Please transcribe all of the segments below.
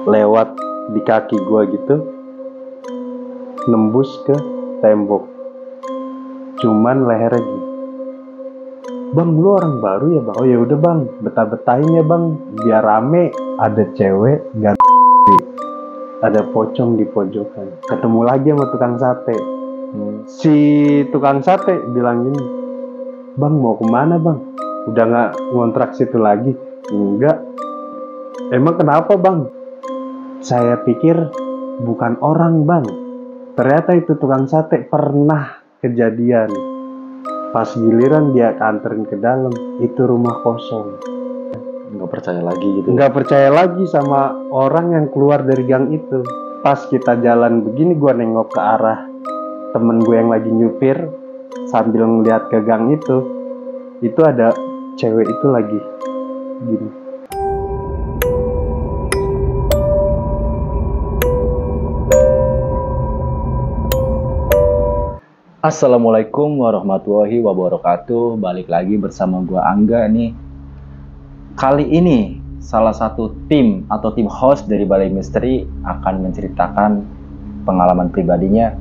lewat di kaki gue gitu, nembus ke tembok. Cuman lehernya gitu. Bang, lu orang baru ya bang? Oh ya udah bang, betah-betahin ya bang, biar rame. Ada cewek ada pocong di pojokan. Ketemu lagi sama tukang sate. Si tukang sate bilang gini, bang mau kemana bang? Udah nggak ngontrak situ lagi? Enggak. Emang kenapa bang? Saya pikir bukan orang bang. Ternyata itu tukang sate pernah kejadian. Pas giliran dia anterin ke dalam, itu rumah kosong. Nggak percaya lagi gitu. Nggak percaya lagi sama orang yang keluar dari gang itu. Pas kita jalan begini, gue nengok ke arah temen gue yang lagi nyupir sambil ngeliat ke gang itu ada cewek itu lagi gini. Assalamualaikum warahmatullahi wabarakatuh. Balik lagi bersama gua Angga nih. Kali ini salah satu tim atau tim host dari Balai Misteri akan menceritakan pengalaman pribadinya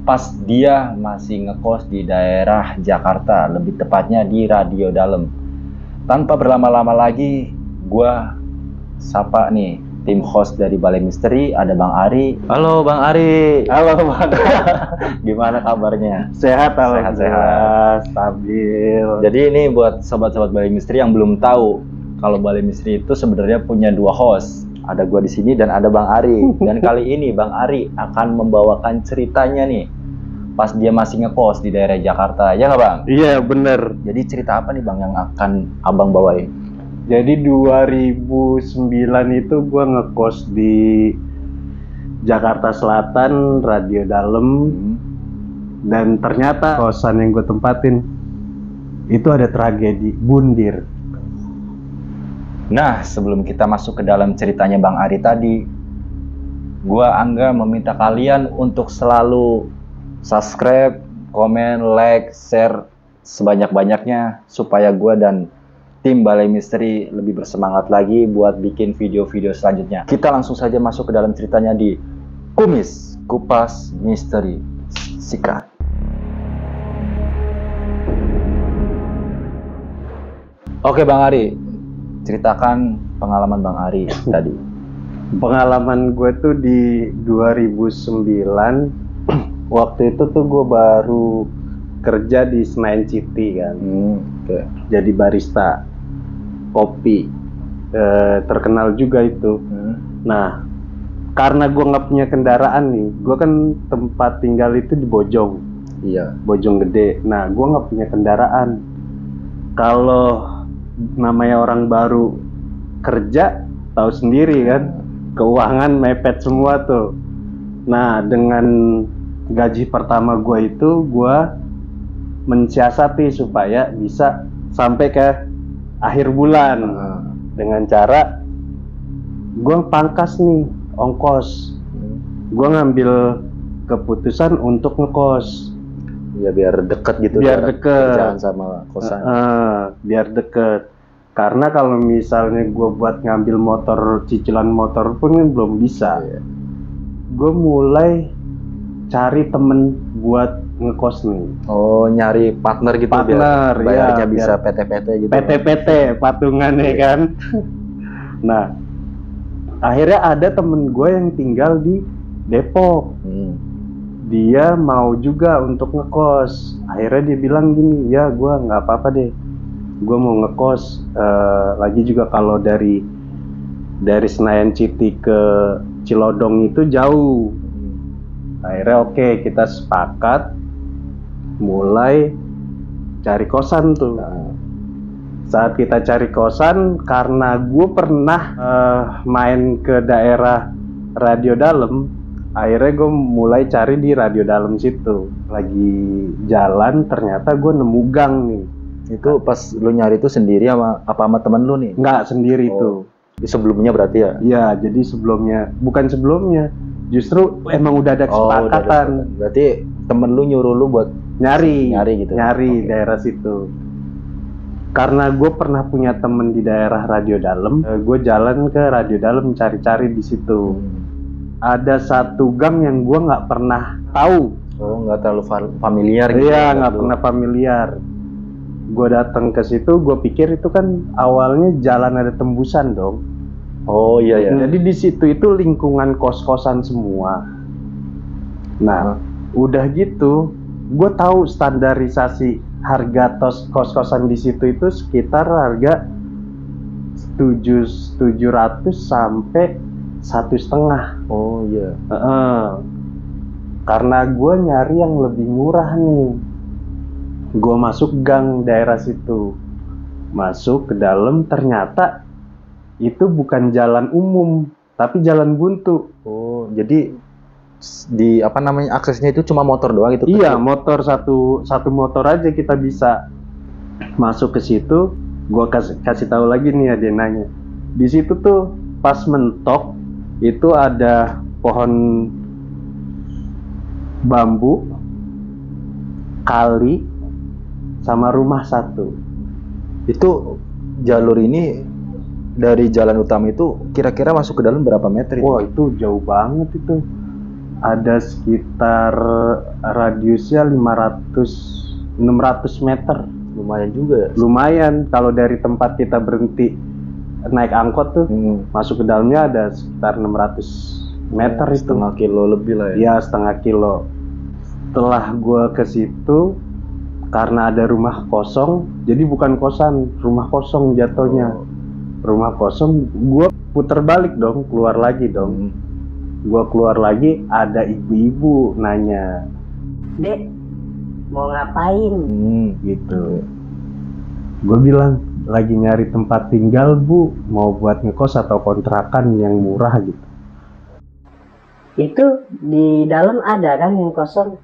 pas dia masih ngekos di daerah Jakarta, lebih tepatnya di Radio Dalem. Tanpa berlama-lama lagi, gua sapa nih tim host dari Balai Misteri, ada Bang Ari. Halo Bang Ari. Halo bang. Gimana kabarnya? Sehat, alhamdulillah, stabil. Jadi ini buat sobat-sobat Balai Misteri yang belum tahu kalau Balai Misteri itu sebenarnya punya dua host. Ada gua di sini dan ada Bang Ari. Dan kali ini Bang Ari akan membawakan ceritanya nih pas dia masih ngekos di daerah Jakarta. Ya nggak Bang? Iya bener. Jadi cerita apa nih Bang yang akan Abang bawain? Jadi 2009 itu gue ngekos di Jakarta Selatan, Radio Dalem. Dan ternyata kosan yang gue tempatin itu ada tragedi bundir. Nah, sebelum kita masuk ke dalam ceritanya Bang Ari tadi, gue Angga meminta kalian untuk selalu subscribe, komen, like, share sebanyak-banyaknya supaya gue dan tim Balai Misteri lebih bersemangat lagi buat bikin video-video selanjutnya. Kita langsung saja masuk ke dalam ceritanya di Kupas Misteri. Sikat. Oke Bang Ari, ceritakan pengalaman Bang Ari tadi. Pengalaman gue tuh di 2009, waktu itu tuh gue baru kerja di Senayan City kan. Jadi barista kopi, terkenal juga itu. Nah, karena gue nggak punya kendaraan nih, gue kan tempat tinggal itu di Bojong. Iya. Bojong Gede. Nah, gue nggak punya kendaraan. Kalau namanya orang baru kerja, tahu sendiri kan, keuangan mepet semua tuh. Nah, dengan gaji pertama gue itu, gue mensiasati supaya bisa sampai ke akhir bulan dengan cara gue pangkas nih ongkos. Gue ngambil keputusan untuk ngekos. Ya biar deket gitu. Biar deket. Kerjaan sama kosan. Biar deket. Karena kalau misalnya gue buat ngambil motor, cicilan motor pun kan belum bisa. Gue mulai cari temen buat ngekos nih. Oh, nyari partner gitu. Partner, biar bayarnya ya, bisa biar PT-PT gitu. PT-PT, patungannya kan. Nah, akhirnya ada temen gue yang tinggal di Depok. Dia mau juga untuk ngekos. Akhirnya dia bilang gini, ya gue nggak apa-apa deh, gue mau ngekos. Lagi juga kalau dari Senayan City ke Cilodong itu jauh. Akhirnya oke, kita sepakat mulai cari kosan tuh. Saat kita cari kosan, karena gue pernah main ke daerah Radio Dalem, akhirnya gue mulai cari di Radio Dalem situ. Lagi jalan, ternyata gue nemu gang nih. Itu pas lu nyari itu sendiri sama temen lu nih? Nggak, sendiri tuh. Sebelumnya berarti ya? Iya, jadi bukan sebelumnya. Justru emang udah ada kesepakatan. Berarti temen lu nyuruh lu buat nyari gitu. Nyari daerah situ. karena gue pernah punya temen di daerah Radio Dalam, gue jalan ke Radio Dalam cari-cari di situ. Ada satu gang yang gue nggak pernah tahu. Oh, nggak terlalu familiar gitu. Iya, nggak pernah familiar. Gue datang ke situ, gue pikir itu kan awalnya jalan ada tembusan dong. Oh iya ya. Jadi di situ itu lingkungan kos-kosan semua. Nah, udah gitu, gue tahu standarisasi harga kos-kosan di situ itu sekitar harga 700 sampai 1,5. Oh iya. Karena gue nyari yang lebih murah nih. Gue masuk gang daerah situ, masuk ke dalam, ternyata itu bukan jalan umum, tapi jalan buntu. Oh, jadi di apa namanya, aksesnya itu cuma motor doang itu? Iya, motor satu motor aja kita bisa masuk ke situ. Gue kasih tahu lagi nih, ada yang nanya. Di situ tuh pas mentok itu ada pohon bambu, kali, sama rumah satu. Itu jalur ini dari jalan utama itu kira-kira masuk ke dalam berapa meter itu? Wah, itu jauh banget itu. Ada sekitar radiusnya 600 meter. Lumayan juga ya? Lumayan. Kalau dari tempat kita berhenti naik angkot tuh, masuk ke dalamnya ada sekitar 600 meter itu. Setengah kilo lebih lah ya? Iya, setengah kilo. Setelah gue ke situ, karena ada rumah kosong, jadi bukan kosan, rumah kosong jatuhnya. Rumah kosong, gue puter balik dong, keluar lagi dong. Gue keluar lagi, ada ibu-ibu nanya, "Dek, mau ngapain?" Gitu. Gue bilang, "Lagi nyari tempat tinggal, Bu. Mau buat ngekos atau kontrakan yang murah gitu." Itu di dalam ada kan yang kosong?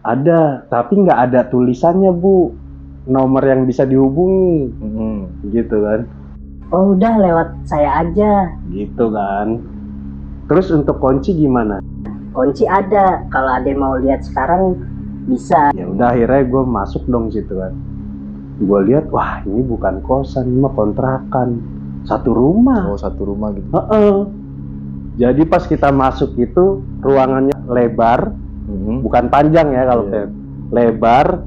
Ada, tapi nggak ada tulisannya, Bu. Nomor yang bisa dihubungi. Gitu kan. Oh, udah lewat saya aja. Gitu kan. Terus untuk kunci gimana? Kunci ada, kalau ada yang mau lihat sekarang bisa. Ya udah, akhirnya gue masuk dong situ kan. Gue lihat, wah ini bukan kosan, ini mah kontrakan. Satu rumah. Oh, satu rumah gitu. Jadi pas kita masuk itu ruangannya lebar, bukan panjang ya kalau lebar,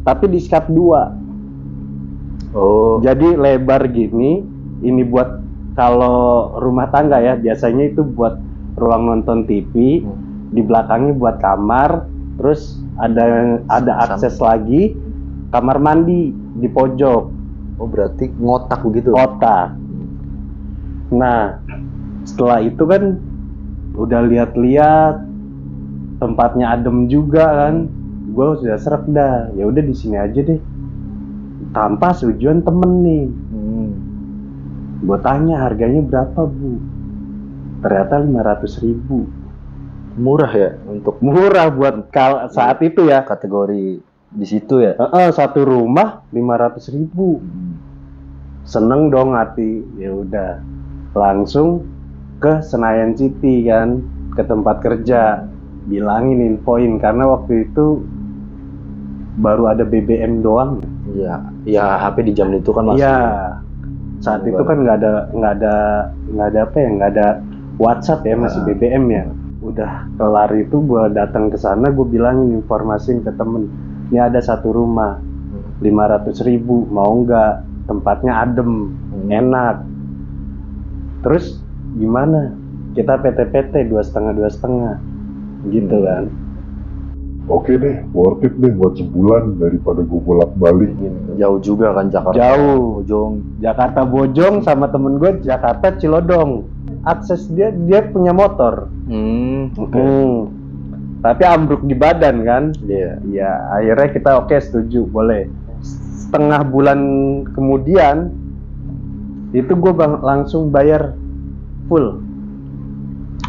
tapi disikat 2. Oh. Jadi lebar gini, ini buat kalau rumah tangga ya, biasanya itu buat ruang nonton TV, di belakangnya buat kamar, terus ada akses lagi kamar mandi di pojok. Oh, berarti ngotak begitu? Kotak. Nah, setelah itu kan udah lihat-lihat, tempatnya adem juga kan, gue sudah srek dah. Ya udah di sini aja deh. Tanpa setujuan temen nih. Gue tanya harganya berapa, Bu? Ternyata 500.000. Murah ya untuk murah buat saat itu ya. Kategori di situ ya. Satu rumah 500.000. Seneng dong hati. Ya udah, langsung ke Senayan City kan, ke tempat kerja. Bilangin, infoin, karena waktu itu baru ada BBM doang. Iya, ya HP di jam itu kan masih. Iya. Saat itu kan nggak ada WhatsApp ya, masih BBM ya. Udah kelar itu gue datang ke sana, gue bilangin, informasin ke temen, ini ada satu rumah 500.000, mau nggak? Tempatnya adem, enak. Terus gimana? Kita PT-PT 2,5 gitu kan. Oke deh, worth it deh buat sebulan daripada gue bolak-balik. Jauh juga kan Jakarta. Jauh, Jakarta Bojong sama temen gue Jakarta Cilodong. Akses dia punya motor. Tapi ambruk di badan kan. Iya, akhirnya kita oke, setuju, boleh. Setengah bulan kemudian itu gue langsung bayar full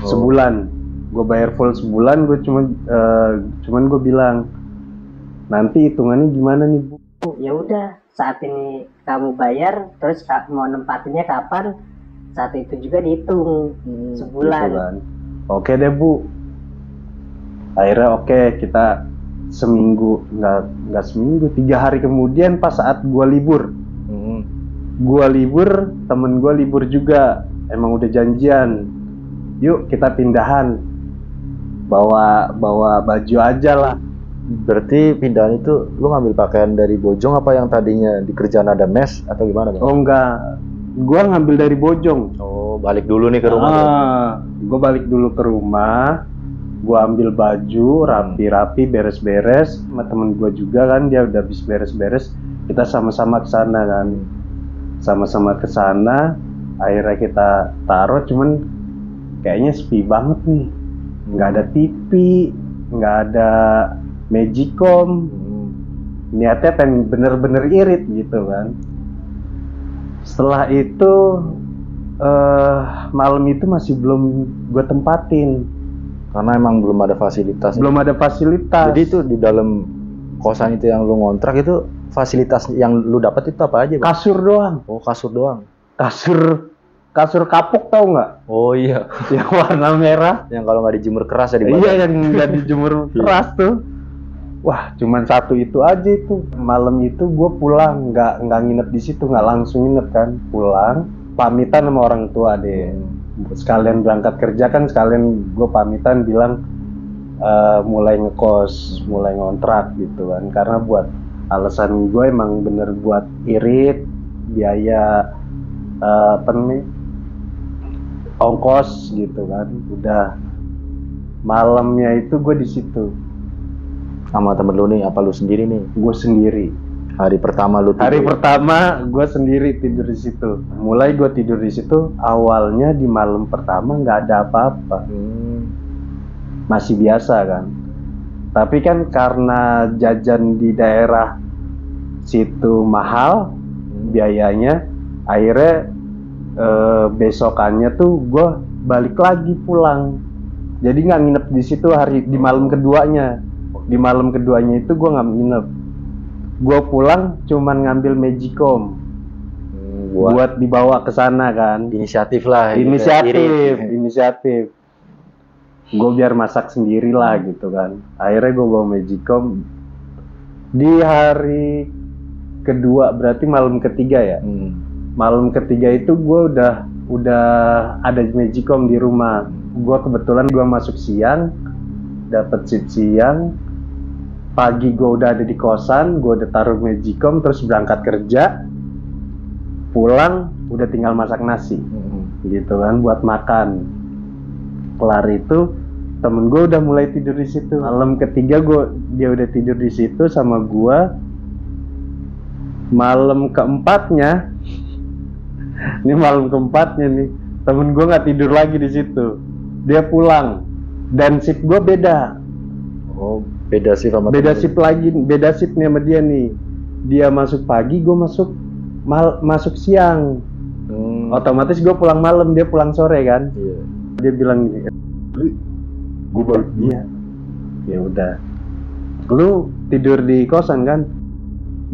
sebulan. Gue bayar full sebulan, gue cuman gue bilang, nanti hitungannya gimana nih, Bu? Ya udah, saat ini kamu bayar, terus mau nempatinnya kapan? Saat itu juga dihitung sebulan. Gitu kan. Oke deh, Bu. Akhirnya oke, kita seminggu, nggak seminggu, 3 hari kemudian pas saat gue libur, Gua libur, temen gua libur juga. Emang udah janjian. Yuk kita pindahan. Bawa baju aja lah. Berarti pindahan itu lu ngambil pakaian dari Bojong apa yang tadinya di kerjaan ada mes atau gimana Bang? Oh enggak. Gua ngambil dari Bojong. Oh, balik dulu nih ke rumah. Gua balik dulu ke rumah. Gua ambil baju, rapi-rapi, beres-beres. Sama temen gua juga kan, dia udah habis beres-beres. Kita sama-sama ke sana kan. Sama-sama ke sana. Akhirnya kita taruh, cuman kayaknya sepi banget nih. Nggak ada TV, nggak ada Magicom. Niatnya pengen bener-bener irit gitu kan. Setelah itu malam itu masih belum gue tempatin Karena emang belum ada fasilitas. belum ada fasilitas. Jadi itu di dalam kosan itu yang lu ngontrak itu fasilitas yang lu dapat itu apa aja Bang? Kasur doang. Oh, kasur doang. Kasur kapuk, tau nggak? Oh iya. Yang warna merah. Yang kalau nggak dijemur keras ya di Iya, badan. yang nggak dijemur keras tuh. Wah, cuman satu itu aja itu. Malam itu gue pulang, nggak nginep di situ, nggak langsung nginep kan. Pulang, pamitan sama orang tua deh. Sekalian berangkat kerja kan, sekalian gue pamitan bilang mulai ngekos, mulai ngontrak gitu kan. Karena buat alasan gue emang bener buat irit, biaya apa namanya, ongkos gitu kan. Udah malamnya itu gue di situ. Sama temen lu nih, apa lu sendiri nih? Gue sendiri. Hari pertama lu tidur. Hari pertama gue sendiri tidur di situ. Mulai gue tidur di situ. Awalnya di malam pertama nggak ada apa-apa, masih biasa kan. Tapi kan karena jajan di daerah situ mahal biayanya, akhirnya besokannya tuh gue balik lagi pulang. Jadi nggak nginep di situ di malam keduanya. Di malam keduanya itu gue nggak nginep. Gue pulang cuman ngambil Magicom buat dibawa ke sana kan. Inisiatif lah. Inisiatif. Gue biar masak sendiri lah gitu kan. Akhirnya gue bawa Magicom. Di hari kedua, berarti malam ketiga ya. Malam ketiga itu gue udah ada Magicom di rumah. Gue kebetulan gue masuk siang, dapat shift siang. Pagi gue udah ada di kosan, gue udah taruh Magicom, terus berangkat kerja. Pulang udah tinggal masak nasi, gitu kan, buat makan. Kelar itu temen gue udah mulai tidur di situ. Malam ketiga dia udah tidur di situ sama gue. Malam keempatnya, ini malam keempatnya nih, temen gue nggak tidur lagi di situ. Dia pulang dan shift gue beda. Oh, beda shift sama beda shift lagi, beda shift nih sama dia nih. Dia masuk pagi, gue masuk siang. Otomatis gue pulang malam, dia pulang sore kan. Dia bilang gini, gue balik dulu. iya, ya udah, lu tidur di kosan kan?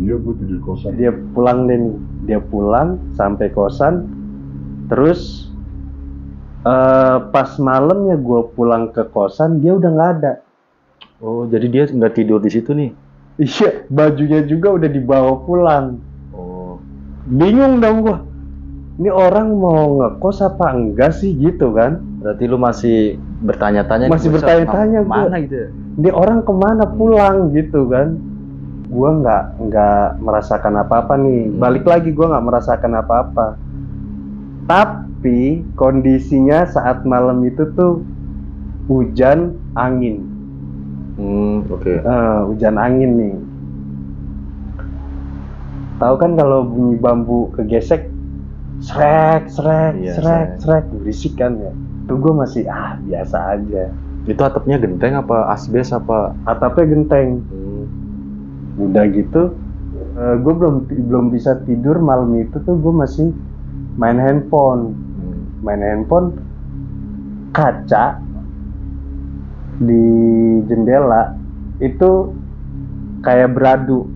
Iya, gue tidur di kosan. Dia pulang deh nih, dia pulang sampai kosan. Terus pas malamnya gue pulang ke kosan, dia udah nggak ada. Oh, jadi dia nggak tidur di situ nih? Iya, bajunya juga udah dibawa pulang. Oh, Bingung dong gua. Ini orang mau ngekos apa enggak sih gitu kan? berarti lu masih bertanya-tanya? Masih bertanya-tanya gua. Mana gitu? Ini orang kemana pulang gitu kan? Gua nggak merasakan apa-apa nih. Balik lagi gua nggak merasakan apa-apa. Tapi kondisinya saat malam itu tuh hujan angin. Oke. Hujan angin nih. Tahu kan kalau bunyi bambu kegesek, srek, Iya, berisik kan ya. Itu gue masih biasa aja. Itu atapnya genteng apa asbes apa? Atapnya genteng. Udah gitu, gue belum bisa tidur malam itu tuh. Gue masih main handphone. Kaca di jendela itu kayak beradu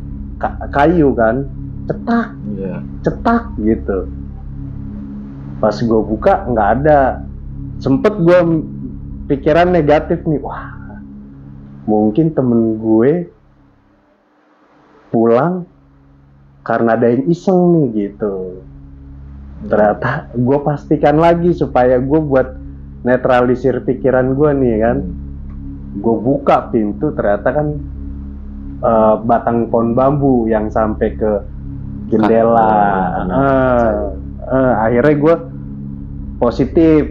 kayu kan, cetak gitu. Pas gue buka nggak ada. Sempet gue pikiran negatif nih, wah mungkin temen gue pulang karena ada yang iseng nih gitu. Ternyata gue pastikan lagi supaya gue buat netralisir pikiran gue nih kan. Gue buka pintu, ternyata kan batang pohon bambu yang sampai ke jendela. Akhirnya gue positif.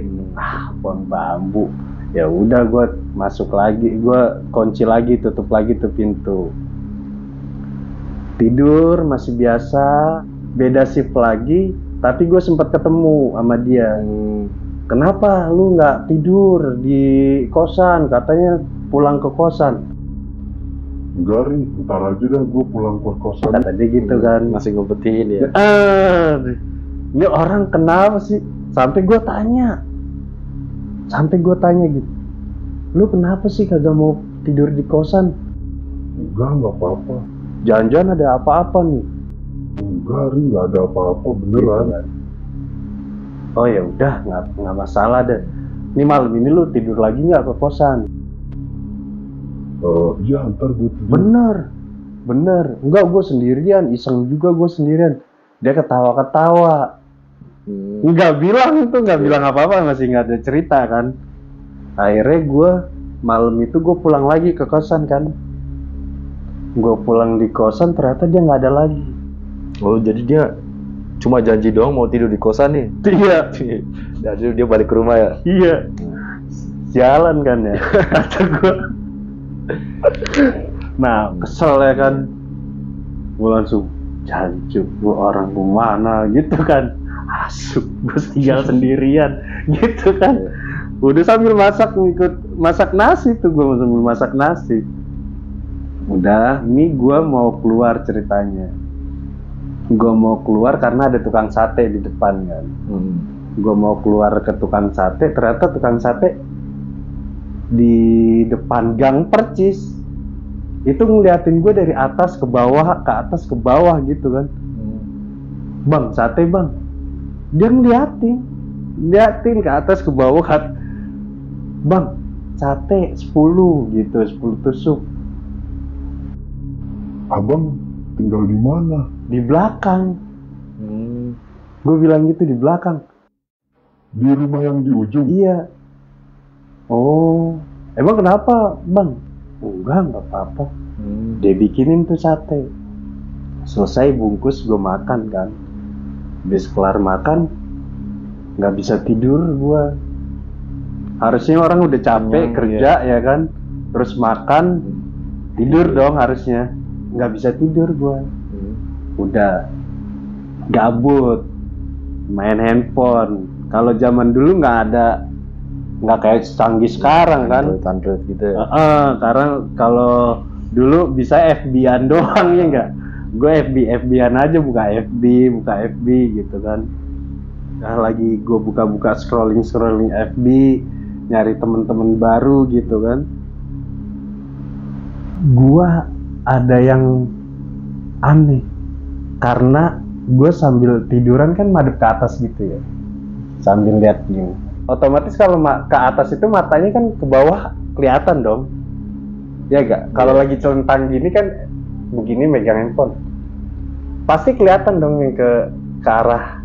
Pohon bambu. Ya udah, gue masuk lagi, gue kunci lagi, tutup lagi tuh pintu. Tidur masih biasa, beda shift lagi, tapi gue sempat ketemu sama dia. Kenapa lu nggak tidur di kosan? Katanya pulang ke kosan. Enggak, Ri, ntar aja dah gue pulang ke kosan. Kata dia gitu kan. Masih ngumpetin ya. Ini orang kenapa sih? Sampai gue tanya gitu, lu kenapa sih kagak mau tidur di kosan? Enggak apa-apa. Jangan-jangan ada apa-apa nih? Enggak, Ri, nggak ada apa-apa beneran. Gitu kan. Oh ya udah, nggak masalah deh. Ini malam ini lu tidur lagi nggak ke kosan? Iya, ntar gue tidur. Bener. Enggak, gue sendirian, iseng juga gue sendirian. Dia ketawa-ketawa. Nggak bilang apa-apa, masih nggak ada cerita kan. Akhirnya gue malam itu gue pulang lagi ke kosan kan. Gue pulang di kosan, ternyata dia nggak ada lagi. Oh, jadi dia cuma janji doang mau tidur di kosan nih? Iya. Jadi dia balik ke rumah ya? Iya. Jalan kan ya. Kata gue. Nah, kesel ya kan. Gue langsung jancuk, gue orang kemana gitu kan. Asuk, gue tinggal sendirian gitu kan. Udah sambil masak nasi tuh, gue sambil masak nasi. Udah, ini gue mau keluar ceritanya. Gue mau keluar karena ada tukang sate di depan kan. Gue mau keluar ke tukang sate, ternyata tukang sate di depan gang percis itu ngeliatin gue dari atas ke bawah, gitu kan. Bang, sate bang. Dia ngeliatin ke atas ke bawah kan. Bang, sate 10 gitu, 10 tusuk. Abang tinggal di mana? Di belakang. Gue bilang gitu, di belakang. Di rumah yang di ujung? Iya. Oh, emang kenapa bang? Enggak apa-apa. Dia bikinin tuh sate. Selesai bungkus, gue makan kan. Habis kelar makan, nggak bisa tidur gue. Harusnya orang udah capek kerja ya kan, terus makan, tidur dong harusnya. Nggak bisa tidur gue. Udah gabut, main handphone. Kalau zaman dulu nggak kayak canggih sekarang kan. Android gitu ya. Karena kalau dulu bisa FB-an doang ya nggak. Gue FB-an aja, buka FB gitu kan. Nah, lagi gue buka scrolling FB, nyari temen-temen baru gitu kan. Gue ada yang aneh, karena gue sambil tiduran kan madep ke atas gitu ya, sambil lihat gini. Otomatis kalau ke atas itu matanya kan ke bawah kelihatan dong, ya gak? Kalau lagi celentang gini kan begini megang handphone, pasti kelihatan dong yang ke arah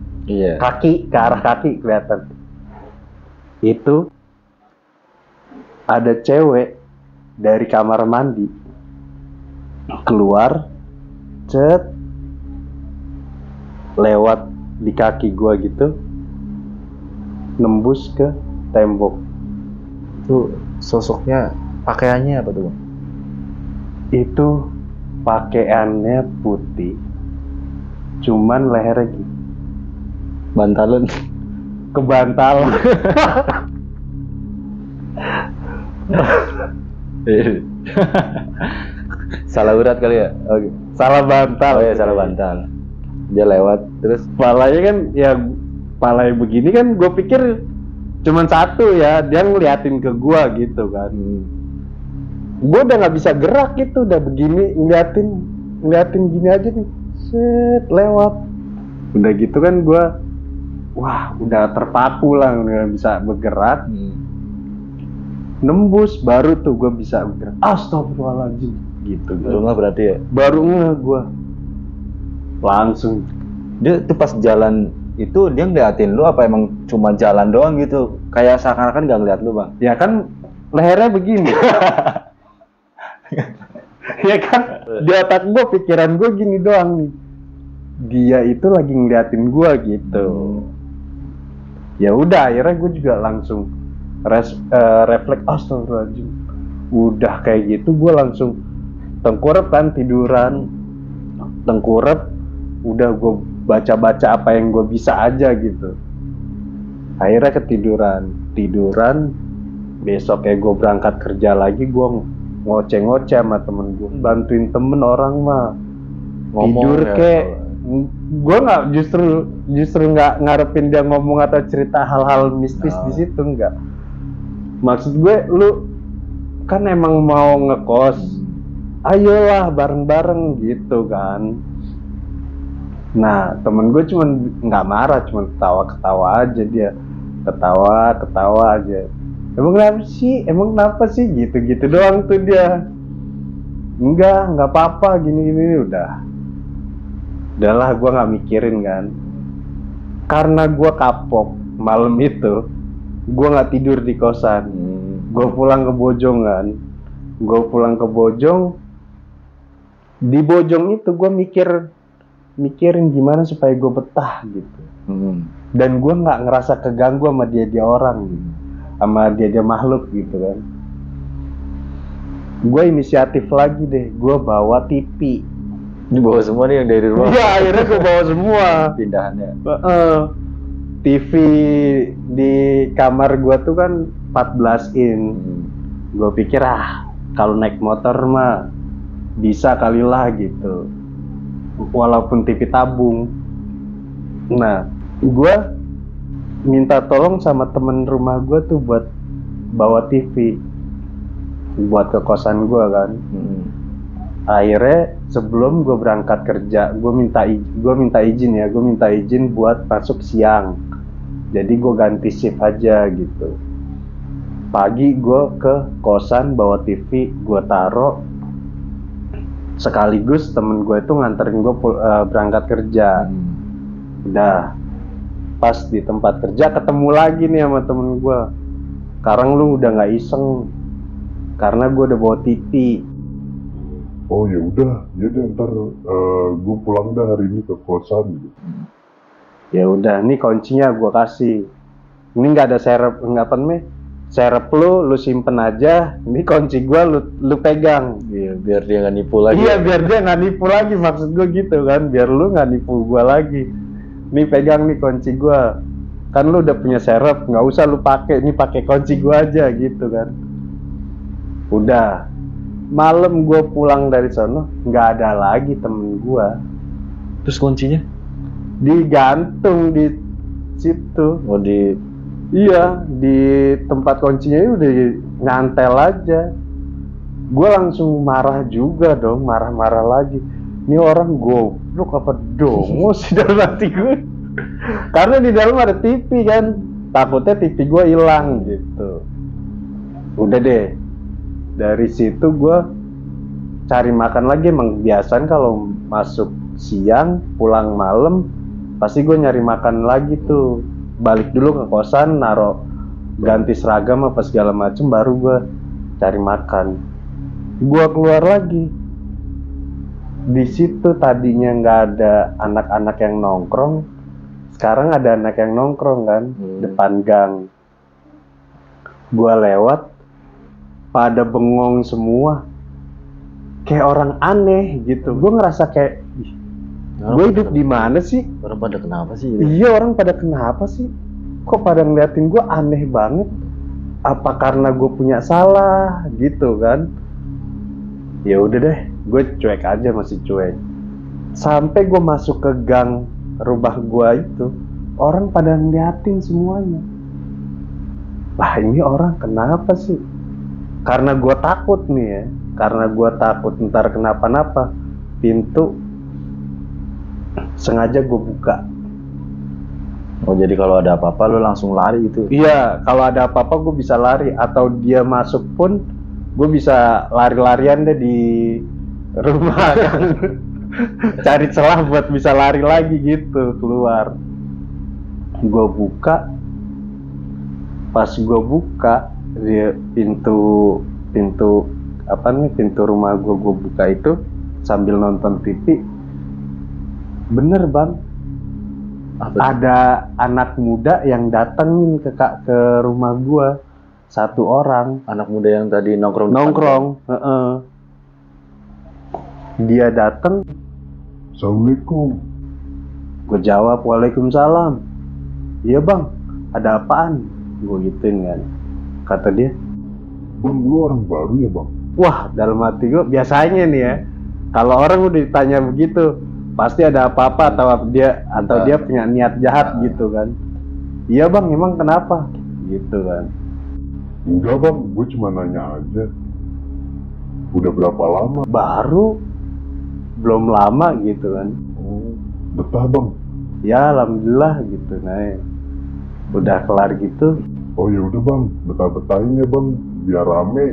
kaki, kelihatan. Itu ada cewek dari kamar mandi keluar, lewat di kaki gua gitu, nembus ke tembok. Tuh sosoknya, pakaiannya apa tuh? Itu pakaiannya putih, cuman lehernya gitu. Bantalan. Kebantalan. Salah urat kali ya? Okay. Salah bantal. Oh ya, salah bantal. Dia lewat, terus palanya kan ya, palanya begini kan, gue pikir cuman satu ya, dia ngeliatin ke gue gitu kan. Gue udah nggak bisa gerak gitu, udah begini ngeliatin gini aja nih, lewat. Udah gitu kan gue, wah udah terpaku lah, nggak bisa bergerak. Nembus baru tuh gue bisa bergerak. Astagfirullahaladzim gitu. Baru nggak berarti ya? Baru nggak gue langsung. Dia tuh pas jalan itu dia ngeliatin lu apa emang cuma jalan doang gitu? Kayak seakan-akan nggak ngeliat lu bang? Ya kan lehernya begini. Ya kan di otak gue, pikiran gue gini doang nih. Dia itu lagi ngeliatin gue gitu. Ya udah, akhirnya gue juga langsung refleks, astagfirullahaladzim. Udah kayak gitu gue langsung tengkurap kan, tiduran. Tengkurap, udah gue baca-baca apa yang gue bisa aja gitu. Akhirnya tiduran. Besok kayak gue berangkat kerja lagi, gue ngoceh-ngoceh sama temen gue, bantuin temen orang mah tidur ya, kayak gue nggak justru nggak ngarepin dia ngomong atau cerita hal-hal mistis di situ, nggak. Maksud gue, lu kan emang mau ngekos, ayolah bareng-bareng gitu kan. Nah temen gue cuman nggak marah, cuman ketawa-ketawa aja, dia ketawa aja. Emang kenapa sih gitu doang tuh dia. Enggak apa-apa, gini udahlah gue nggak mikirin kan. Karena gue kapok malam itu, gue nggak tidur di kosan. Gue pulang ke Bojong kan. Di Bojong itu gue mikirin gimana supaya gue betah gitu. Dan gue nggak ngerasa keganggu sama dia orang gitu, sama dia makhluk gitu kan. Gue inisiatif lagi deh, gue bawa TV. Dibawa semua nih yang dari rumah? Iya, akhirnya gue bawa semua. Pindahannya? TV di kamar gue tuh kan 14 in. Gue pikir kalau naik motor mah bisa kali lah gitu, walaupun TV tabung. Nah, gue minta tolong sama temen rumah gue tuh buat bawa TV buat ke kosan gue kan. Akhirnya sebelum gue berangkat kerja, gue minta izin buat masuk siang. Jadi gue ganti shift aja gitu. Pagi gue ke kosan bawa TV, gue taruh. Sekaligus temen gue itu nganterin gue berangkat kerja. Udah pas di tempat kerja ketemu lagi nih sama temen gue. Sekarang lu udah nggak iseng karena gue udah bawa TV. Oh ya udah, ya deh ntar gue pulang dah hari ini ke kosan gitu. Ya udah, nih kuncinya gue kasih. Ini nggak ada serep, nggak apa-apa. Serep lu simpen aja. Ini kunci gue lu pegang. Iya, biar dia nggak nipu lagi. Iya, biar dia nggak nipu lagi, maksud gue gitu kan. Biar lu nggak nipu gue lagi. Nih pegang nih kunci gue. Kan lu udah punya serep, nggak usah lu pakai. Nih pakai kunci gue aja gitu kan. Udah. Malam gue pulang dari sono, nggak ada lagi temen gue. Terus kuncinya? Digantung di situ. Iya, di tempat kuncinya udah nyantel aja. Gue langsung marah juga dong, marah-marah lagi. Ini orang goblok apa dongo sih dalam hati gue. Karena di dalam ada TV kan, takutnya TV gue hilang gitu. Udah deh, dari situ gue cari makan lagi. Emang biasanya kalau masuk siang, pulang malam, pasti gue nyari makan lagi tuh. Balik dulu ke kosan, naro ganti seragam apa segala macem, baru gue cari makan. Gue keluar lagi. Di situ tadinya nggak ada anak-anak yang nongkrong, sekarang ada anak yang nongkrong kan, depan gang. Gue lewat, pada bengong semua, kayak orang aneh gitu. Gue ngerasa kayak, gue hidup di mana sih? Orang pada kenapa sih? Iya, orang pada kenapa sih? Kok pada ngeliatin gue aneh banget? Apa karena gue punya salah gitu kan? Ya udah deh, gue cuek aja, masih cuek. Sampai gue masuk ke gang rumah gue itu, orang pada ngeliatin semuanya. Lah ini orang kenapa sih? Karena gue takut nih ya, karena gue takut ntar kenapa-napa, pintu sengaja gue buka. Oh, jadi kalau ada apa-apa lu langsung lari gitu? Iya, kalau ada apa-apa gue bisa lari, atau dia masuk pun gue bisa lari-larian deh di rumah kan. Cari celah buat bisa lari lagi gitu, keluar. Gue buka, pas gue buka dia pintu rumah gue buka itu sambil nonton TV. Bener bang, ada anak muda yang datengin ke rumah gue, 1 orang. Anak muda yang tadi nongkrong. Dia dateng. Assalamualaikum. Gue jawab waalaikumsalam. Iya bang, ada apaan? Gue gituin kan. Kata dia, Bang, lu orang baru ya bang? wah dalam hati gue biasanya nih ya, kalau orang udah ditanya begitu pasti ada apa-apa atau dia punya niat jahat gitu kan. Iya bang, emang kenapa? Gitu kan. Enggak bang, gue cuma nanya aja. Udah berapa lama? Baru, belum lama gitu kan. Oh, betah bang. Ya alhamdulillah gitu. Nah, udah kelar gitu. Oh ya udah bang, betah-betahin ya bang, biar rame.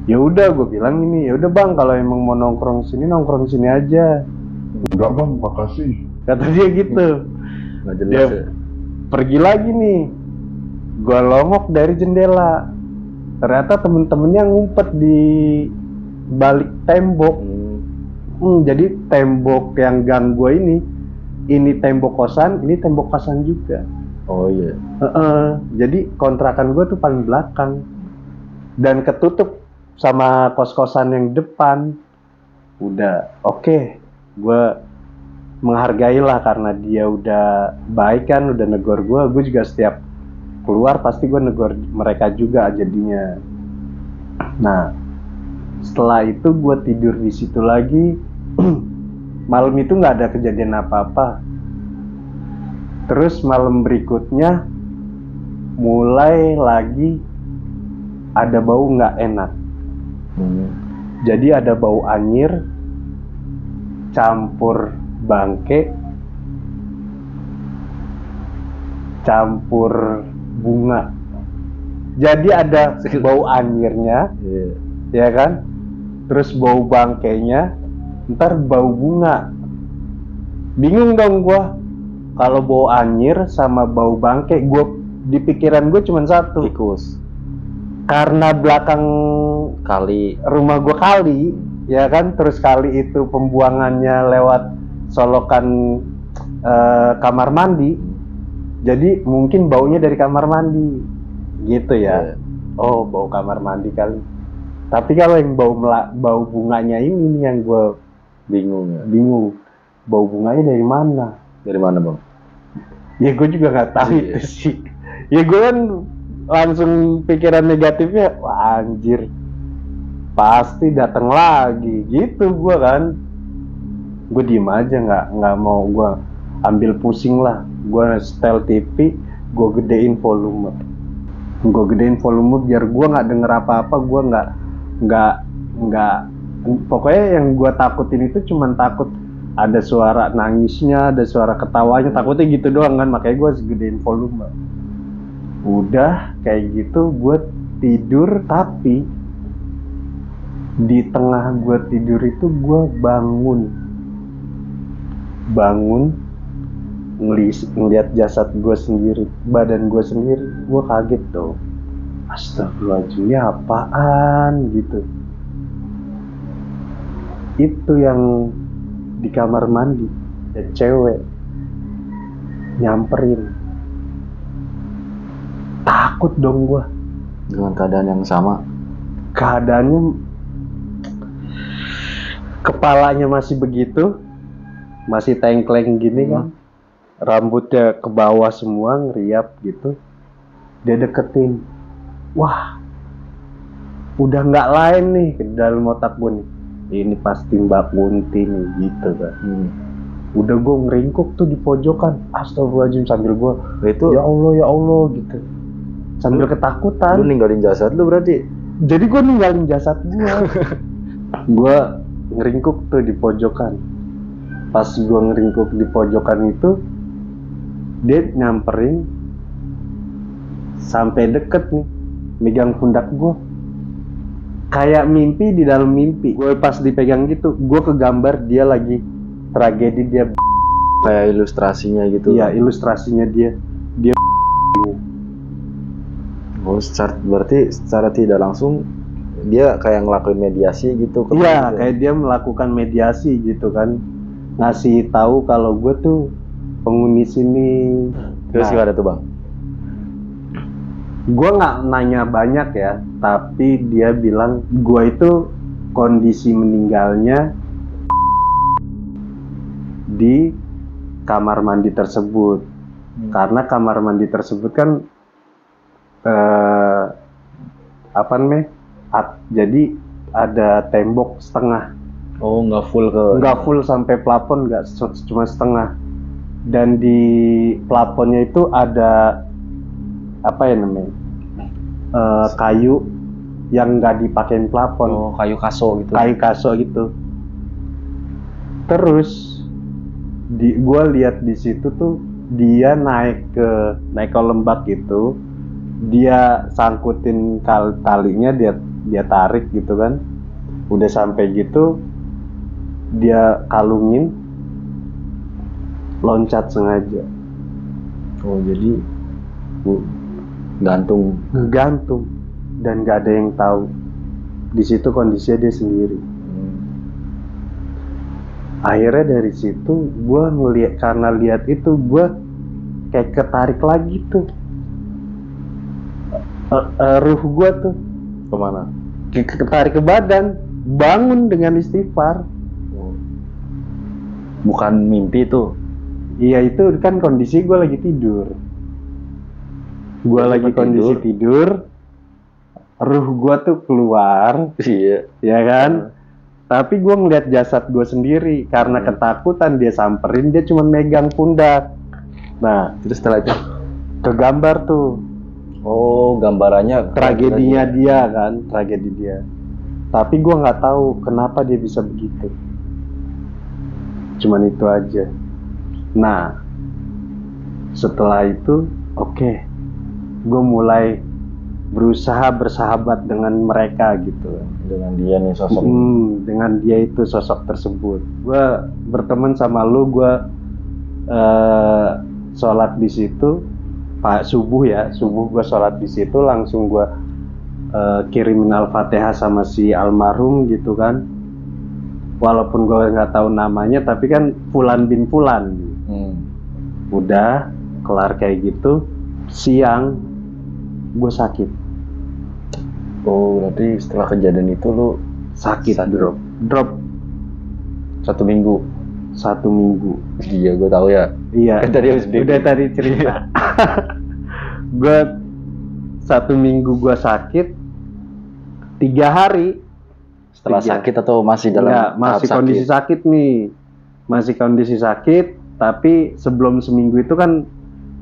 Ya udah gue bilang ini, ya udah bang kalau emang mau nongkrong sini aja. Enggak bang, makasih. Kata dia gitu. Nggak jelas Dia ya. pergi lagi nih. Gue longok dari jendela. Ternyata temen-temennya ngumpet di balik tembok. Jadi tembok yang gang gue ini tembok kosan, ini tembok kosan juga. Oh iya. Jadi kontrakan gue tuh paling belakang dan ketutup sama kos-kosan yang depan. Udah oke, gue menghargai lah karena dia udah baik kan, udah negor gue juga setiap keluar pasti gue negor mereka juga jadinya. Nah setelah itu gue tidur di situ lagi. Malam itu nggak ada kejadian apa-apa. Terus malam berikutnya mulai lagi ada bau nggak enak. Jadi ada bau anyir campur bangke campur bunga. Jadi ada bau anyirnya, ya kan? Terus bau bangkainya, ntar bau bunga. Bingung dong gua. Kalau bau anyir sama bau bangke, di pikiran gue cuma satu. Tikus. Karena belakang Kali. rumah gue kali, ya kan? Terus kali itu pembuangannya lewat solokan kamar mandi. Jadi mungkin baunya dari kamar mandi, gitu ya. Oh, bau kamar mandi kali. Tapi kalau yang bau bunganya ini nih yang gue Bingung ya. bingung. Bau bunganya dari mana? Dari mana bang? Ya gue juga nggak tahu Iya. itu sih. Ya gue kan langsung pikiran negatifnya, wah anjir, pasti datang lagi gitu gue kan. Gue diem aja, nggak mau gue ambil pusing lah. Gue setel TV, gue gedein volume biar gue nggak denger apa-apa. Gue nggak pokoknya yang gue takutin itu cuman takut ada suara nangisnya, ada suara ketawanya, takutnya gitu doang kan, makanya gue gedein volume. Udah kayak gitu gue tidur, tapi di tengah gue tidur itu gue bangun ngelihat jasad gue sendiri, badan gue sendiri. Gue kaget dong, astagfirullahaladzim, ini apaan gitu. Itu yang di kamar mandi, ada cewek nyamperin. Takut dong gue. Dengan keadaan yang sama. Keadaannya kepalanya masih begitu, masih tengkleng gini kan, rambutnya ke bawah semua, ngeriap gitu. Dia deketin. Wah, udah nggak lain nih ke dalam otak gue nih, ini pasti Mbak Kunti nih gitu kan. Udah gue ngeringkuk tuh di pojokan, astagfirullahaladzim, sambil gue Itu ya Allah gitu, sambil ketakutan. lu ninggalin jasad lu berarti? Jadi gue ninggalin jasad gue. Gue ngeringkuk tuh di pojokan. Pas gue ngeringkuk di pojokan itu, dia nyamperin sampai deket nih, megang pundak gue. Kayak mimpi di dalam mimpi. Gue pas dipegang gitu, gue kegambar dia lagi tragedi, dia kayak ilustrasinya gitu. Iya, ilustrasinya dia Berarti secara tidak langsung dia kayak ngelakuin mediasi gitu ke iya, gitu. kayak dia melakukan mediasi gitu kan, ngasih tahu kalau gue tuh penghuni sini. Terus gimana tuh bang? Gue nggak nanya banyak ya, tapi dia bilang gue itu kondisi meninggalnya di kamar mandi tersebut. Karena kamar mandi tersebut kan apa namanya? Jadi ada tembok setengah. Oh, nggak full Nggak full sampai plafon, nggak, cuma setengah. Dan di plafonnya itu ada apa ya namanya? Kayu yang nggak dipakein plafon. Oh, kayu kaso gitu. Kayu kaso gitu. Terus gue lihat di situ tuh dia naik ke lembak gitu, dia sangkutin talinya, dia tarik gitu kan, udah sampai gitu dia kalungin, loncat sengaja. Oh, jadi gantung dan nggak ada yang tahu. Di situ kondisinya dia sendiri. Akhirnya dari situ gue ngeliat, karena lihat itu gue kayak ketarik lagi tuh, ruh gue tuh kemana? Ketarik ke badan, bangun dengan istighfar. Bukan mimpi tuh. Iya, itu kan kondisi gue lagi tidur. Gue lagi kondisi tidur, ruh gue tuh keluar. Iya. Ya kan? Tapi gue ngeliat jasad gue sendiri. Karena ketakutan dia samperin, dia cuma megang pundak. Nah, terus setelah itu kegambar tuh. Oh, gambarannya tragedinya dia kan, tragedi dia. Tapi gue nggak tahu kenapa dia bisa begitu. Cuman itu aja. Nah, setelah itu, oke, gue mulai berusaha bersahabat dengan mereka gitu. Dengan dia nih sosok. Dengan dia itu sosok tersebut. Gue berteman sama lu, gue sholat di situ. Pak subuh gue sholat di situ, langsung gue kirimin Al-Fatihah sama si almarhum gitu kan. Walaupun gue nggak tahu namanya, tapi kan Fulan bin Fulan. Udah kelar kayak gitu, siang gue sakit. Oh, berarti setelah kejadian itu lu sakit. Drop 1 minggu. 1 minggu. Iya, gue tahu ya. Iya. Kan udah tadi cerita. Gue 1 minggu gue sakit, 3 hari. Setelah sakit atau masih dalam masih kondisi sakit nih. Masih kondisi sakit, tapi sebelum seminggu itu kan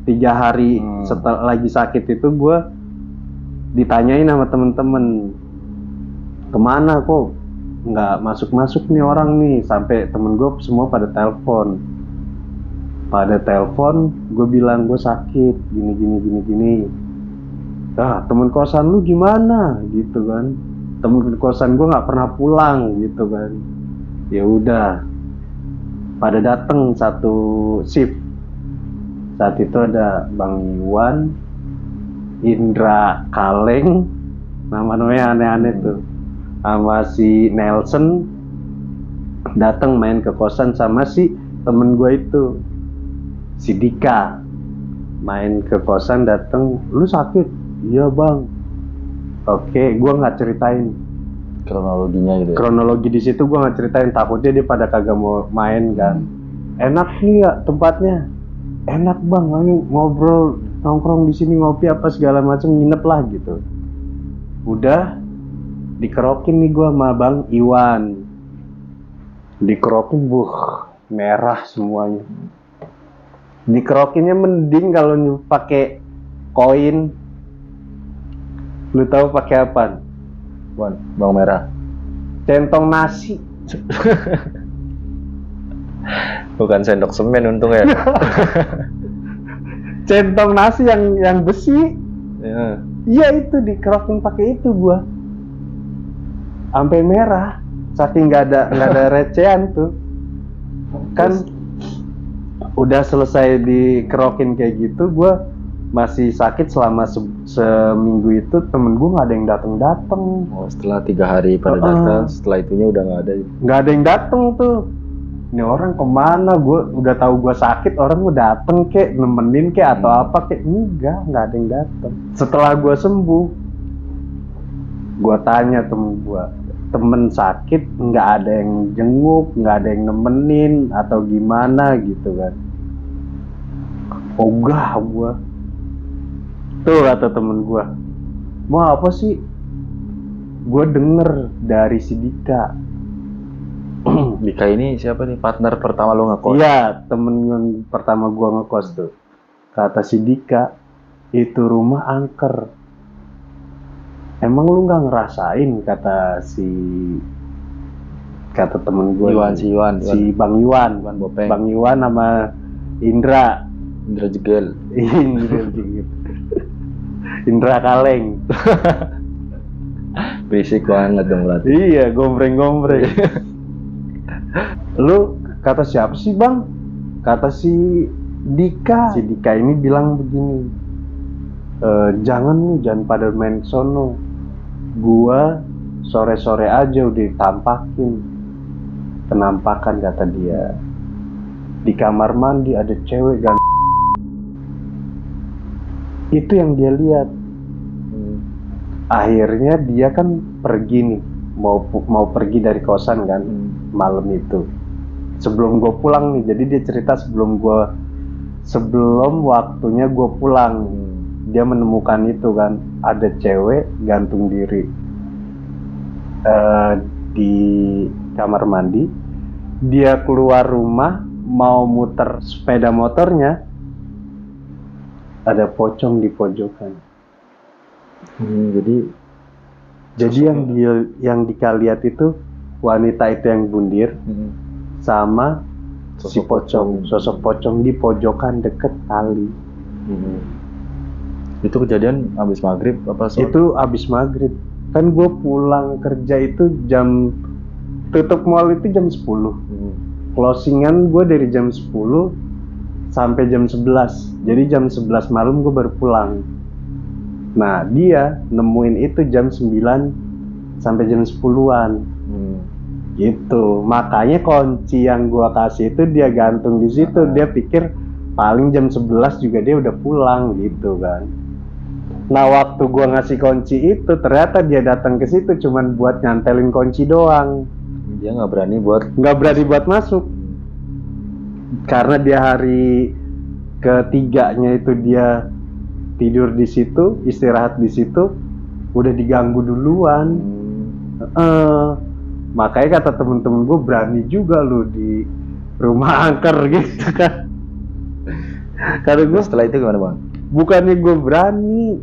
3 hari setelah lagi sakit itu gue ditanyain sama temen-temen, kemana kok nggak masuk nih orang nih, sampai temen gue semua pada telepon. Gue bilang gue sakit gini. Temen kosan lu gimana gitu kan, temen kosan gue nggak pernah pulang gitu kan. Ya udah, pada dateng satu shift. Saat itu ada Bang Iwan, Indra Kaleng, namanya aneh-aneh tuh, sama si Nelson, datang main ke kosan sama si temen gue itu, si Dika, main ke kosan, datang, lu sakit? Iya bang. Oke, gue nggak ceritain kronologinya gitu. Kronologi di situ gue nggak ceritain, takutnya dia pada kagak mau main kan. Enak nih ya tempatnya, enak bang, ayo ngobrol, nongkrong di sini, ngopi apa segala macam, nginep lah gitu. Udah dikerokin nih gue sama Bang Iwan, dikerokin merah semuanya. Dikerokinnya mending kalau pakai koin. Lu tahu pakai apa? Bawang merah. Centong nasi. Bukan sendok semen untung ya. Centong nasi yang besi. Ya. Iya, itu dikerokin pakai itu gua. Sampai merah. Saking nggak ada recehan tuh. Kan udah selesai dikerokin kayak gitu, gue masih sakit selama seminggu itu. Temen gue nggak ada yang datang. Oh, setelah 3 hari pada datang, setelah itunya udah nggak ada. Nggak ada yang datang tuh. Ini orang kemana? Gue udah tahu gue sakit, orang mau dateng kek, nemenin kek atau apa kek? Nggak ada yang datang. Setelah gue sembuh, gue tanya temen sakit, nggak ada yang jenguk, nggak ada yang nemenin atau gimana gitu kan? Ogah gue. Tuh kata temen gue, mau apa sih? Gue denger dari si Dika. Dika ini siapa nih? Partner pertama lo ngekos? Iya, temen yang pertama gue ngekos tuh. Kata si Dika, itu rumah angker. Emang lu nggak ngerasain? Kata temen gue. Si Bang Iwan Bopeng. Bang Iwan sama Indra Jegel. Indra Kaleng. Berisik banget dong berarti. Iya, gombreng. Lu kata siapa sih bang? Kata si Dika. Si Dika ini bilang begini, jangan pada main sono. Gua sore-sore aja udah tampakin. Penampakan kata dia. Di kamar mandi ada cewek ganteng. Itu yang dia lihat. Akhirnya dia kan pergi nih, mau pergi dari kosan kan malam itu. Sebelum gue pulang nih, jadi dia cerita sebelum waktunya gue pulang, dia menemukan itu kan, ada cewek gantung diri di kamar mandi. Dia keluar rumah mau muter sepeda motornya, ada pocong di pojokan. Jadi yang Dika lihat itu wanita itu yang bundir sama sosok pocong di pojokan deket kali. Itu kejadian habis maghrib apa sore? Itu habis maghrib. Kan gue pulang kerja itu tutup mall itu jam 10. Closingan gue dari jam 10 sampai jam 11. Jadi jam 11 malam gue baru pulang. Nah, dia nemuin itu jam 9 sampai jam 10-an. Gitu. Makanya kunci yang gua kasih itu dia gantung di situ. Dia pikir paling jam 11 juga dia udah pulang gitu kan. Nah, waktu gua ngasih kunci itu ternyata dia datang ke situ cuman buat nyantelin kunci doang. Dia nggak berani buat masuk. Karena dia hari ketiganya itu dia tidur di situ, istirahat di situ, udah diganggu duluan. Makanya kata temen-temen gue, berani juga lu di rumah angker gitu kan. Karena gue setelah itu gimana bang? Bukannya gue berani,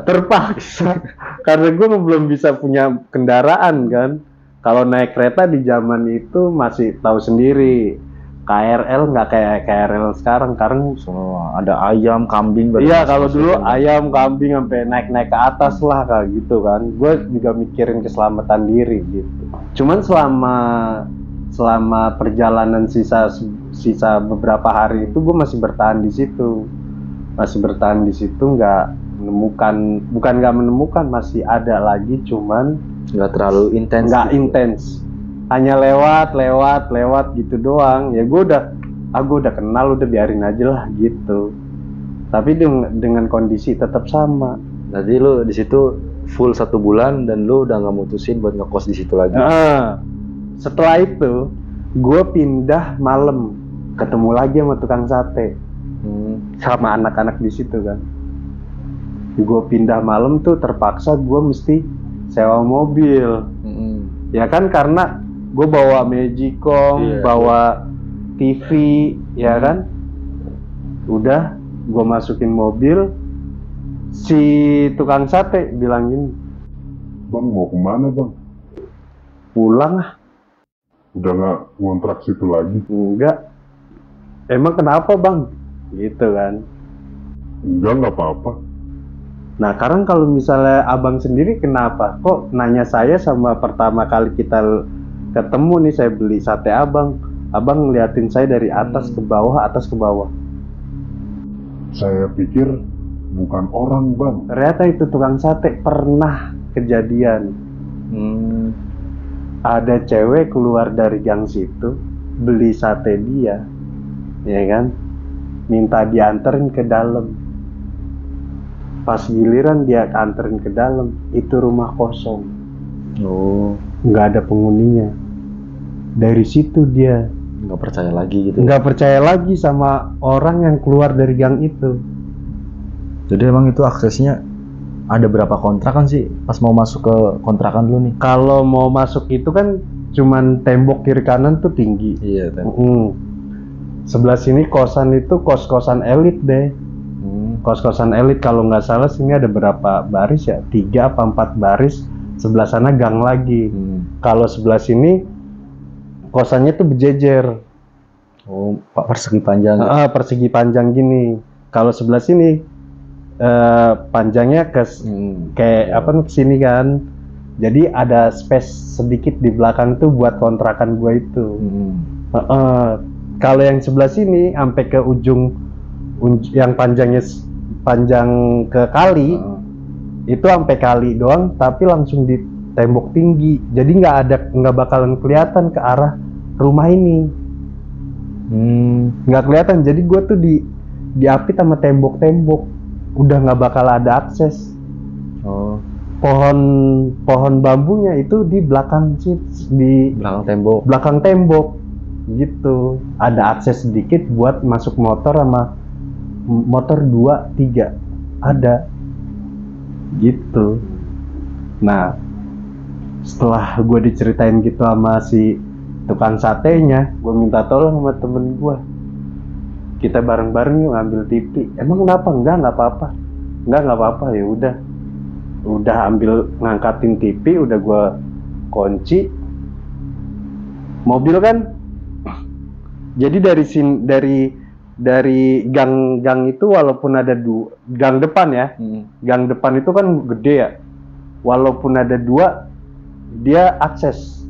terpaksa. Karena gue belum bisa punya kendaraan kan. Kalau naik kereta di zaman itu masih tahu sendiri. KRL nggak kayak KRL sekarang ada ayam, kambing. Iya, kalau dulu ayam, kambing sampai naik-naik ke atas lah kayak gitu kan. Gue juga mikirin keselamatan diri gitu. Cuman selama perjalanan sisa beberapa hari itu gue masih bertahan di situ. Nggak menemukan, masih ada lagi, cuman nggak terlalu intens. Nggak intens. Hanya lewat gitu doang. Ya gue udah kenal, udah biarin aja lah gitu. Tapi dengan kondisi tetap sama. Jadi lu di situ full 1 bulan dan lu udah nggak mutusin buat ngekos di situ lagi. Setelah itu gue pindah malam, ketemu lagi sama tukang sate, sama anak-anak di situ kan. Gue pindah malam tuh terpaksa gue mesti sewa mobil. Ya kan, karena gue bawa Magicom, bawa TV, ya kan. Udah, gue masukin mobil. Si tukang sate bilang gini, Bang, mau kemana bang? Pulang ah. Udah nggak ngontrak situ lagi? Enggak. Emang kenapa bang? Gitu kan. Nggak apa-apa. Nah, sekarang kalau misalnya abang sendiri kenapa? Kok nanya saya sama pertama kali kita ketemu nih, saya beli sate abang, abang ngeliatin saya dari atas ke bawah, atas ke bawah. Saya pikir bukan orang, Bang. Ternyata itu tukang sate pernah kejadian. Ada cewek keluar dari gang situ, beli sate dia, ya kan? Minta dianterin ke dalam. Pas giliran dia anterin ke dalam, itu rumah kosong. Nggak ada penghuninya. Dari situ dia Nggak percaya lagi gitu. nggak percaya lagi sama orang yang keluar dari gang itu. Jadi emang itu aksesnya ada berapa kontrakan sih pas mau masuk ke kontrakan lu nih? Kalau mau masuk itu kan cuman tembok kiri kanan tuh tinggi. Iya, Sebelah sini kosan itu kos-kosan elit deh. Kos-kosan elit, kalau nggak salah sini ada berapa baris ya? 3 apa 4 baris. Sebelah sana gang lagi. Kalau sebelah sini kosannya tuh berjejer. Pak persegi panjang. Persegi panjang gini. Kalau sebelah sini panjangnya kayak apa ke sini kan. Jadi ada space sedikit di belakang tuh buat kontrakan gua itu. Kalau yang sebelah sini sampai ke ujung yang panjang ke kali, itu sampai kali doang, tapi langsung di tembok tinggi. Jadi nggak bakalan kelihatan ke arah rumah ini. Nggak kelihatan. Jadi gue tuh diapit sama tembok-tembok. Udah nggak bakal ada akses. Pohon bambunya itu di belakang belakang tembok gitu. Ada akses sedikit buat masuk motor sama motor 2, 3 ada gitu. Nah, setelah gue diceritain gitu sama si tukang satenya, gue minta tolong sama temen gue, kita bareng-bareng yuk ngambil TV. Emang kenapa? Nggak apa-apa. Ya udah ambil ngangkatin TV, udah gue kunci mobil kan. Jadi dari gang itu, walaupun ada gang depan ya, gang depan itu kan gede ya, walaupun ada 2, dia akses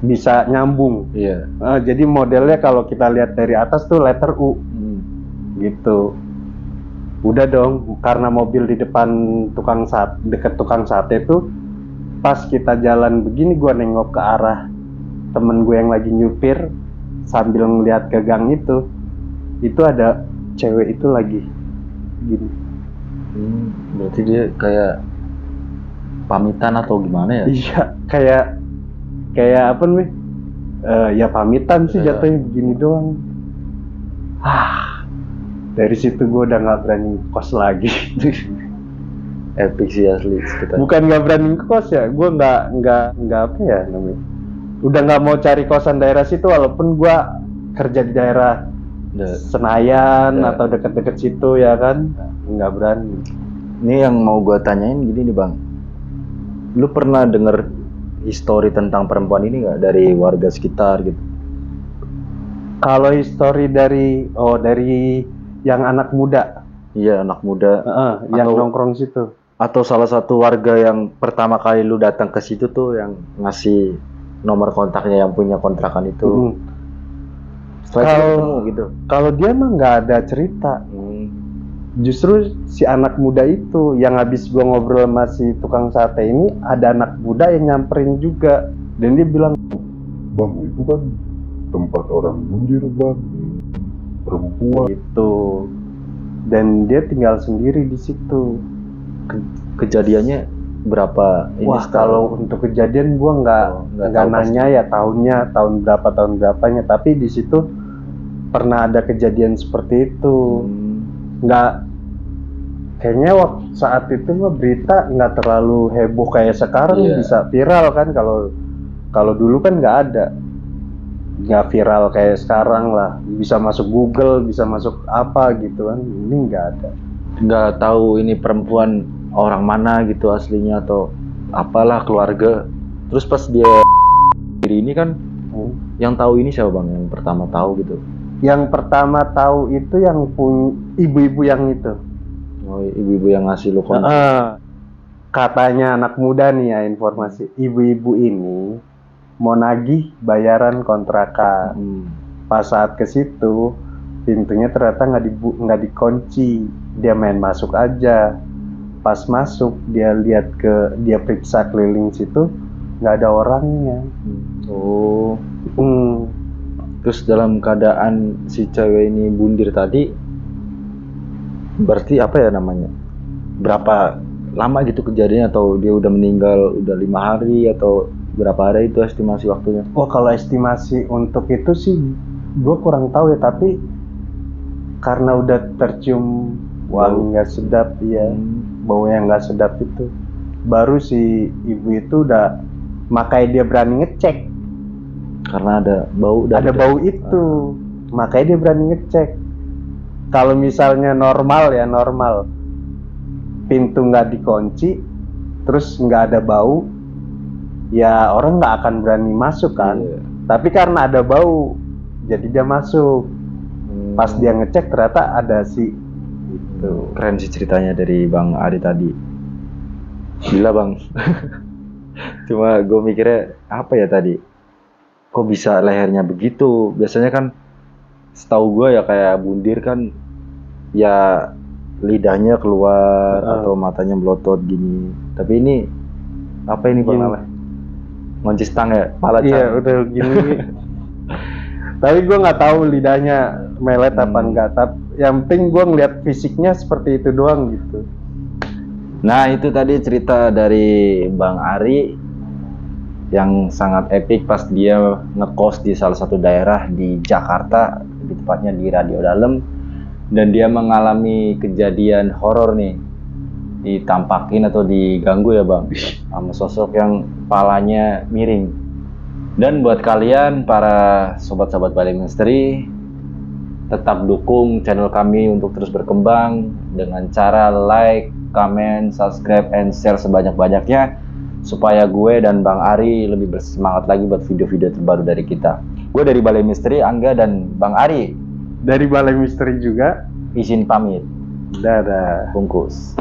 bisa nyambung. Jadi modelnya kalau kita lihat dari atas tuh letter U gitu. Udah dong, karena mobil di depan deket tukang sate tuh, pas kita jalan begini, gua nengok ke arah temen gue yang lagi nyupir sambil ngeliat ke gang itu ada cewek itu lagi gini. Berarti dia kayak pamitan atau gimana ya? Iya, kayak apa nih? Ya pamitan sih jatuhnya begini doang. Dari situ gue udah nggak berani kos lagi. Epic sih asli ceritanya. Bukan nggak berani kos ya, gue nggak apa ya namanya. Udah nggak mau cari kosan daerah situ, walaupun gue kerja di daerah Senayan atau deket-deket situ ya kan, nggak berani. Ini yang mau gue tanyain gini nih Bang, lu pernah denger histori tentang perempuan ini nggak dari warga sekitar gitu? Kalau histori dari yang anak muda. Iya, anak muda. Yang nongkrong situ. Atau salah satu warga yang pertama kali lu datang ke situ tuh yang ngasih nomor kontaknya yang punya kontrakan itu. Kalau dia mah nggak ada cerita. Justru si anak muda itu yang habis gua ngobrol sama si tukang sate ini, ada anak muda yang nyamperin juga, dan dia bilang, Bang, itu kan tempat orang mundir, Bang, perempuan itu, dan dia tinggal sendiri di situ. Kejadiannya berapa ini? Wah, kalau untuk kejadian gua nggak nanya ya tahun berapanya, tapi di situ pernah ada kejadian seperti itu. Nggak, kayaknya waktu saat itu mah berita nggak terlalu heboh kayak sekarang. Bisa viral kan, kalau dulu kan nggak viral kayak sekarang lah, bisa masuk Google, bisa masuk apa gitu kan. Ini nggak ada. Nggak tahu ini perempuan orang mana gitu aslinya atau apalah keluarga. Terus pas dia diri ini kan, yang tahu ini siapa Bang? Yang pertama tahu gitu? Yang pertama tahu itu yang punya ibu-ibu yang itu. Oh, ibu-ibu yang ngasih lu kontak. Katanya anak muda nih ya, informasi. Ibu-ibu ini mau nagih bayaran kontrakan. Pas saat ke situ pintunya ternyata nggak dikunci, dia main masuk aja. Pas masuk dia periksa keliling situ nggak ada orangnya. Terus dalam keadaan si cewek ini bundir tadi, berarti apa ya namanya? Berapa lama gitu kejadiannya, atau dia udah meninggal udah 5 hari atau berapa hari itu estimasi waktunya? Oh, kalau estimasi untuk itu sih gue kurang tahu ya, tapi karena udah tercium bau nggak sedap, ya bau yang nggak sedap itu, baru si ibu itu udah, makanya dia berani ngecek. Karena ada bau bau itu, makanya dia berani ngecek. Kalau misalnya normal, pintu nggak dikunci, terus nggak ada bau, ya orang nggak akan berani masuk kan. Tapi karena ada bau, jadi dia masuk. Pas dia ngecek ternyata ada si itu. Keren sih ceritanya dari Bang Ari tadi. Gila Bang. Cuma gue mikirnya apa ya tadi? Kok bisa lehernya begitu? Biasanya kan setahu gue ya kayak bundir kan ya lidahnya keluar atau matanya melotot gini. Tapi ini apa ini Bang namanya? Ngunci stang ya? Iya udah gini. Tapi gue nggak tahu lidahnya melet apa enggak. Tapi yang penting gue ngeliat fisiknya seperti itu doang gitu. Nah itu tadi cerita dari Bang Ari yang sangat epik pas dia ngekos di salah satu daerah di Jakarta, di tepatnya di Radio Dalem, dan dia mengalami kejadian horor nih, ditampakin atau diganggu ya Bang, sama sosok yang kepalanya miring. Dan buat kalian para sobat-sobat Balik Misteri, tetap dukung channel kami untuk terus berkembang dengan cara like, comment, subscribe, and share sebanyak-banyaknya, supaya gue dan Bang Ari lebih bersemangat lagi buat video-video terbaru dari kita. Gue dari Balai Misteri, Angga, dan Bang Ari dari Balai Misteri juga izin pamit. Dadah. Bungkus.